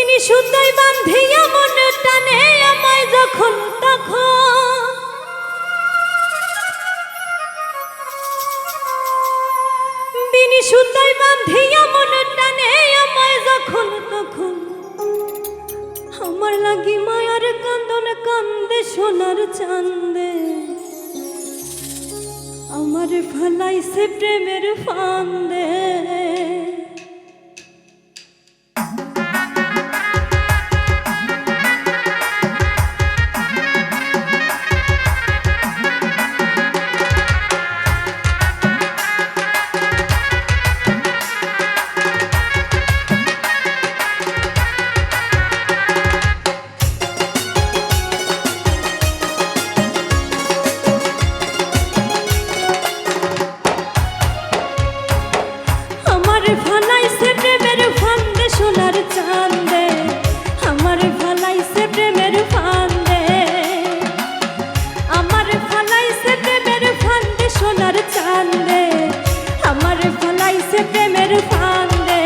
বিনি সুতাই বান্ধিয়া মন টানে আমায় যখন তখন, বিনি সুতাই বান্ধিয়া মন টানে আমায় যখন তখন, আমার লাগি মায়ার কান্দন কান্দে সোনার চান্দে, আমার ফালাইছে প্রেমের ফান্দে। ফালাইছে প্রেমের ফান্দে সোনার চান্দে, আমার ফালাইছে প্রেমের ফান্দে, আমার ফালাইছে প্রেমের ফান্দে সোনার চান্দে, আমার ফালাইছে প্রেমের ফান্দে।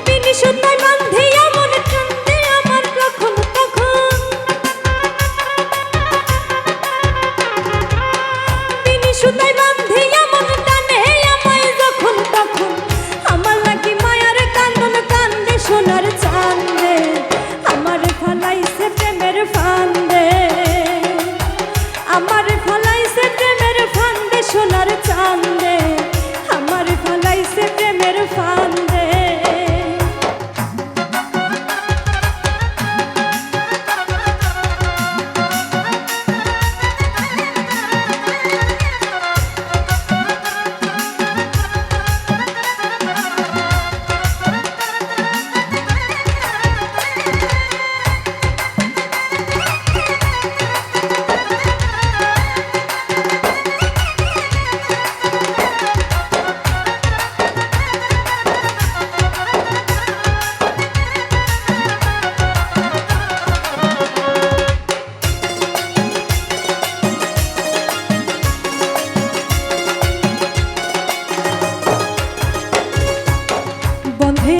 বিনি সুতাই বান্ধিয়া মন টান্দে আমার যখন তখন, বিনি সুতাই বান্ধিয়া মন টানে আমায় যখন তখন, আমার লাগি মায়ার কান্দন কান্দে সোনার চান্দে, আমার ফালাইছে প্রেমের ফান্দে, আমার ফালাইছে প্রেমের ফান্দে সোনার চান্দে, আমার ফালাইছে প্রেমের ফান্দে।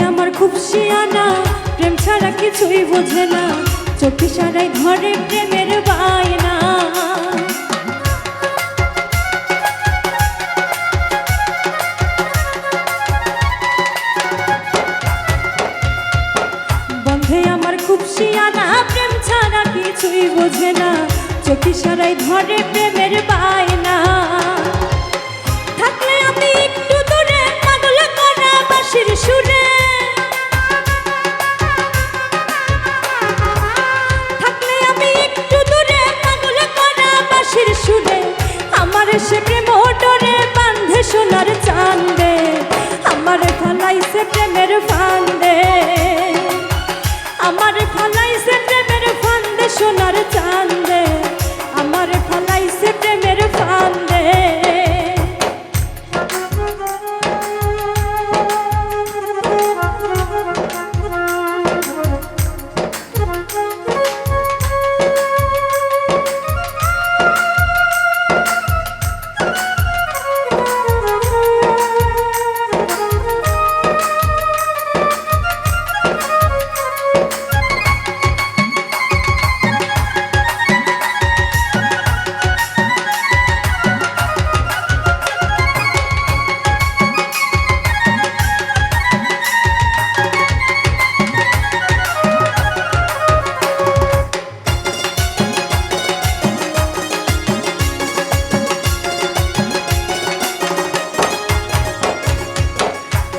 আমার খুব শিয়ানা, প্রেম ছাড়া কিছুই বোঝে না, চোখে সারাই ধরে প্রেমের বায়না। বন্ধে আমার খুব শিয়ানা, প্রেম ছাড়া কিছুই বোঝে না, চোখে সারাই ধরে প্রেমের বায়না। থাকলে আমি একটু দূরে পাগল করা বাঁশির সুরে, সুরে আমার সে প্রেম ডরে বাঁধে সোনার চান্দে, আমার ফালাইছে প্রেমের ফান্দে, আমার ফালাইছে প্রেমের ফান্দে সোনার চান্দে, আমার ফালাইছে প্রেমের ফান্দে।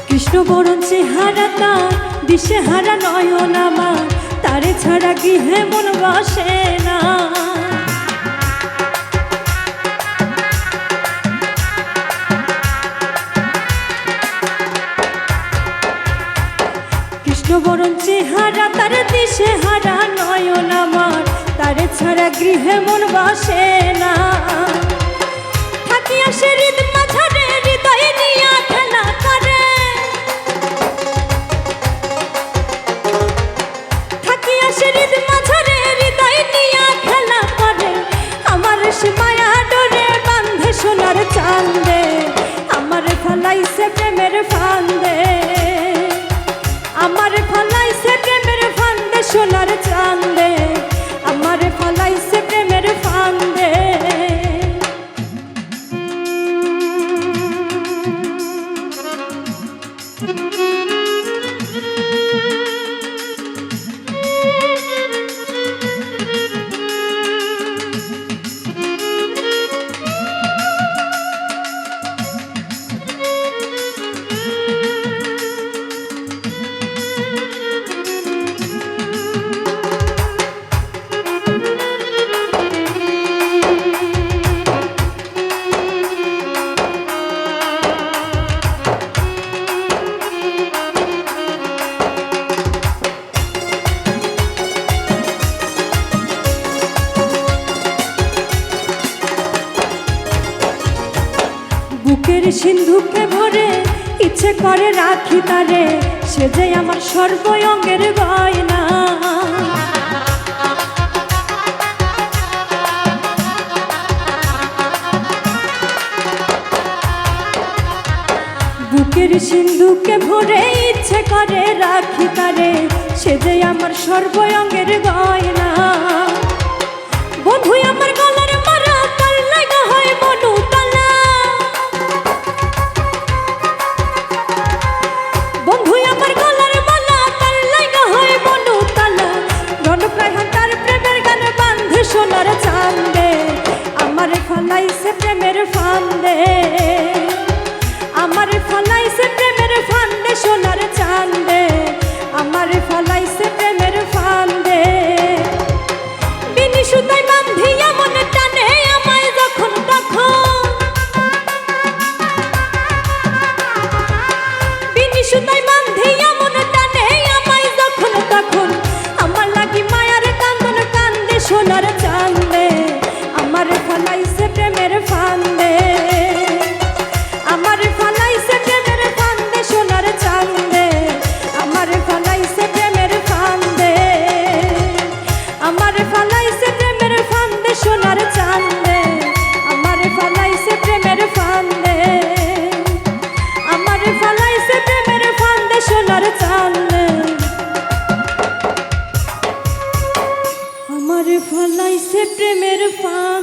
কৃষ্ণ বরণ চেহারা তার, দিশে হারা নয়ন আমার, তারে ছাড়া কি হে মন বসে না। কৃষ্ণ বরণ চেহারা তার, দিশে হারা নয়ন আমার, তারে ছাড়া গৃহে মন বসে না। থাকিয়া সে হৃদ মাঝারে হৃদয় নিয়া খেলা করে, হৃদ মাঝারে হৃদয় নিয়া খেলা করে, আমার সে মায়া ডরে বাঁধে সোনার চান্দে, আমার ফালাইছে প্রেমের ফান্দে, আমার ফালাইছে বুকের সিন্ধুকে ভরে ইচ্ছে করে রাখি তারে, সে যে আমার সর্বঙ্গের গয়না। বুকের সিন্ধুকে ভরে ইচ্ছে করে রাখি তারে, সে যে আমার সর্বঙ্গের গয়না। বন্ধু আমার গলার মারা তার লাগা হয় মনু তালা, বন্ধু আমার গলার মালা তার লাগা হয় মনু তালা। রণপ্রায় তার প্রেমের গান বান্ধে সোনার চান্দে, আমার ফালাইছে প্রেমের ফান্দে, আমার ফালাইছে প্রেমের ফান্দে সোনার চান্দে, আমার ফালাইছে প্রেমের ফান্দে। বিনি সুতায় বান্ধিয়া মনে টানে আমায় যখন তখন, বিনি সুতায় বান্ধিয়া মনে টানে আমায় যখন তখন। আমার লাগি মায়ার কান্দন কান্দে সোনার চান্দে, আমার ফালাইছে প্রেমের ফান্দে, আমার ফালাইছে প্রেমের ফান্দে সোনার চান্দে, আমার ফালাইছে প্রেমের ফান্দে, আমার ফালাইছে প্রেমের ফান্দে সোনার চান্দে, আমার ফালাইছে প্রেমের ফান্দে, আমার ফালাইছে প্রেমের ফান্দে সোনার চান্দে, আমার ফালাইছে প্রেমের ফান্দে।